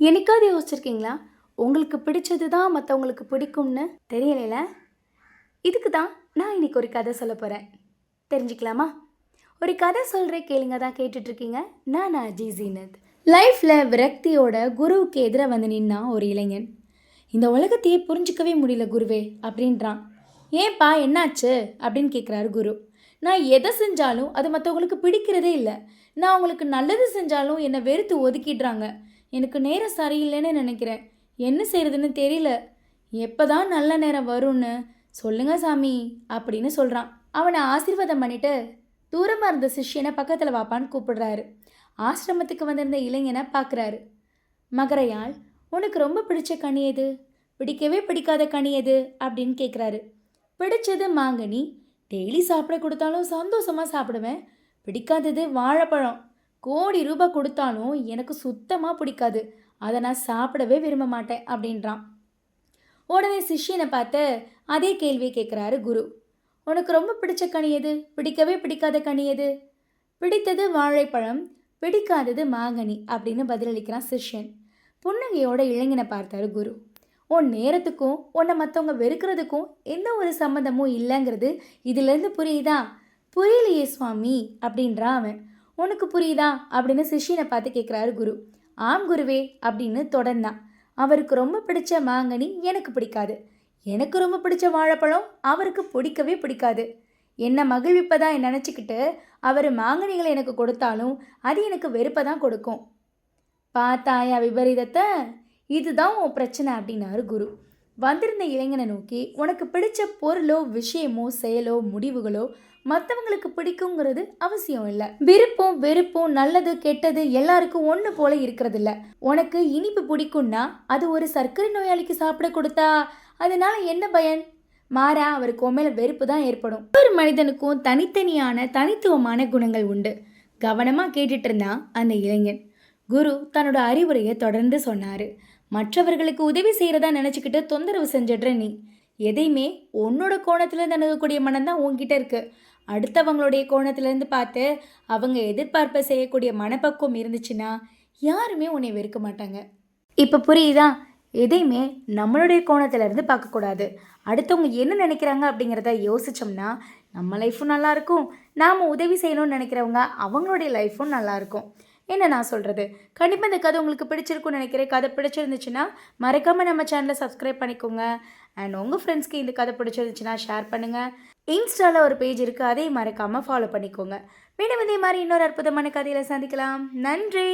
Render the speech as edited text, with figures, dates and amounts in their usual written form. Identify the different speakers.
Speaker 1: என்னைக்காவது யோசிச்சிருக்கீங்களா? உங்களுக்கு பிடிச்சது தான் மத்தவங்களுக்கு பிடிக்கும்னு தெரியலைல? இதுக்கு தான் நான் இன்னைக்கு ஒரு கதை சொல்லப் போறேன். தெரிஞ்சுக்கலாமா? ஒரு கதை சொல்றேன் கேளுங்க தான் கேட்டுட்ருக்கீங்க. நான் அஜய் ஜீனத். லைஃப்ல விரக்தியோட குருவுக்கு எதிர வந்து நின்னான் ஒரு இளைஞன். இந்த உலகத்தையே புரிஞ்சிக்கவே முடியல குருவே அப்படின்றான். ஏன்பா என்னாச்சு அப்படின்னு கேட்குறாரு குரு. நான் எதை செஞ்சாலும் அது மற்றவங்களுக்கு பிடிக்கிறதே இல்லை. நான் அவங்களுக்கு நல்லது செஞ்சாலும் என்னை வெறுத்து ஒதுக்கிடுறாங்க. எனக்கு நேரம் சரியில்லைன்னு நினைக்கிறேன். என்ன செய்யறதுன்னு தெரியல. எப்போதான் நல்ல நேரம் வரும்னு சொல்லுங்க சாமி அப்படின்னு சொல்கிறான். அவனை ஆசீர்வாதம் பண்ணிட்டு தூரமாக இருந்த சிஷ்யனை பக்கத்தில் வாப்பான்னு கூப்பிடுறாரு. ஆசிரமத்துக்கு வந்திருந்த இளைஞனை பார்க்குறாரு. மகரையாள், உனக்கு ரொம்ப பிடிச்ச கனி எது? பிடிக்கவே பிடிக்காத கனி எது அப்படின்னு கேட்குறாரு. பிடிச்சது மாங்கனி. டெய்லி சாப்பிட கொடுத்தாலும் சந்தோஷமாக சாப்பிடுவேன். பிடிக்காதது வாழைப்பழம். கோடி ரூபாய் கொடுத்தாலும் எனக்கு சுத்தமாக பிடிக்காது. அதை நான் சாப்பிடவே விரும்ப மாட்டேன் அப்படின்றான். உடனே சிஷ்யனை பார்த்து அதே கேள்வியை கேட்குறாரு குரு. உனக்கு ரொம்ப பிடிச்ச கனி எது? பிடிக்கவே பிடிக்காத கனி எது? பிடித்தது வாழைப்பழம், பிடிக்காதது மாங்கனி அப்படின்னு பதிலளிக்கிறான் சிஷ்யன். புன்னகையோட இளைஞனை பார்த்தாரு குரு. உன் நேரத்துக்கும் உன்னை மற்றவங்க வெறுக்கிறதுக்கும் எந்த ஒரு சம்மந்தமும் இல்லைங்கிறது இதிலேருந்து புரியுதா? புரியலையே சுவாமி அப்படின்றான் அவன். உனக்கு புரியுதா அப்படின்னு சிஷ்யனை பார்த்து கேட்குறாரு குரு. ஆம் குருவே அப்படின்னு தொடர்ந்தான். அவருக்கு ரொம்ப பிடிச்ச மாங்கனி எனக்கு பிடிக்காது. எனக்கு ரொம்ப பிடிச்ச வாழைப்பழம் அவருக்கு பிடிக்கவே பிடிக்காது. என்னை மகிழ்விப்பதாக நினச்சிக்கிட்டு அவர் மாங்கனிகளை எனக்கு கொடுத்தாலும் அது எனக்கு வெறுப்பை தான் கொடுக்கும். பார்த்தாயா விபரீதத்தை? இதுதான் உன் பிரச்சனை அப்படின்னாரு குரு. வந்திருந்த இளைஞனை நோக்கி, உனக்கு பிடிச்ச பொருளோ விஷயமோ செயலோ முடிவுகளோ மற்றவங்களுக்கு பிடிக்குங்கிறது அவசியம் இல்லை. விருப்பம் வெறுப்பும் நல்லது கெட்டது எல்லாருக்கும் ஒன்று போல இருக்கிறது இல்லை. உனக்கு இனிப்பு பிடிக்கும்னா அது ஒரு சர்க்கரை நோயாளிக்கு சாப்பிட கொடுத்தா அதனால என்ன பயன்? மாறா அவருக்கு உண்மையில வெறுப்பு தான் ஏற்படும். ஒவ்வொரு மனிதனுக்கும் தனித்தனியான தனித்துவமான குணங்கள் உண்டு. கவனமாக கேட்டுட்டு இருந்தான் அந்த இளைஞன். குரு தன்னோட அறிவுரையை தொடர்ந்து சொன்னார். மற்றவர்களுக்கு உதவி செய்கிறதா நினச்சிக்கிட்டு தொந்தரவு செஞ்சிடுற நீ. எதையுமே உன்னோட கோணத்துலேருந்து அணுகக்கூடிய மனம்தான் உன்கிட்ட இருக்குது. அடுத்தவங்களுடைய கோணத்துலேருந்து பார்த்து அவங்க எதிர்பார்ப்பை செய்யக்கூடிய மனப்பக்குவம் இருந்துச்சுன்னா யாருமே உன்னை வெறுக்க மாட்டாங்க. இப்போ புரியுதா? எதையுமே நம்மளுடைய கோணத்திலேருந்து பார்க்கக்கூடாது. அடுத்தவங்க என்ன நினைக்கிறாங்க அப்படிங்கிறத யோசித்தோம்னா நம்ம லைஃப்பும் நல்லாயிருக்கும். நாம் உதவி செய்யணும்னு நினைக்கிறவங்க அவங்களுடைய லைஃப்பும் நல்லாயிருக்கும். என்ன நான் சொல்கிறது? கண்டிப்பாக இந்த கதை உங்களுக்கு பிடிச்சிருக்குன்னு நினைக்கிறேன். கதை பிடிச்சிருந்துச்சுன்னா மறக்காமல் நம்ம சேனலை சப்ஸ்கிரைப் பண்ணிக்கோங்க. அண்ட் உங்கள் ஃப்ரெண்ட்ஸ்க்கு இந்த கதை பிடிச்சிருந்துச்சுன்னா ஷேர் பண்ணுங்கள். இன்ஸ்டாவில் ஒரு பேஜ் இருக்குது, அதையும் மறக்காமல் ஃபாலோ பண்ணிக்கோங்க. மீண்டும் இதே மாதிரி இன்னொரு அற்புதமான கதையில் சந்திக்கலாம். நன்றி.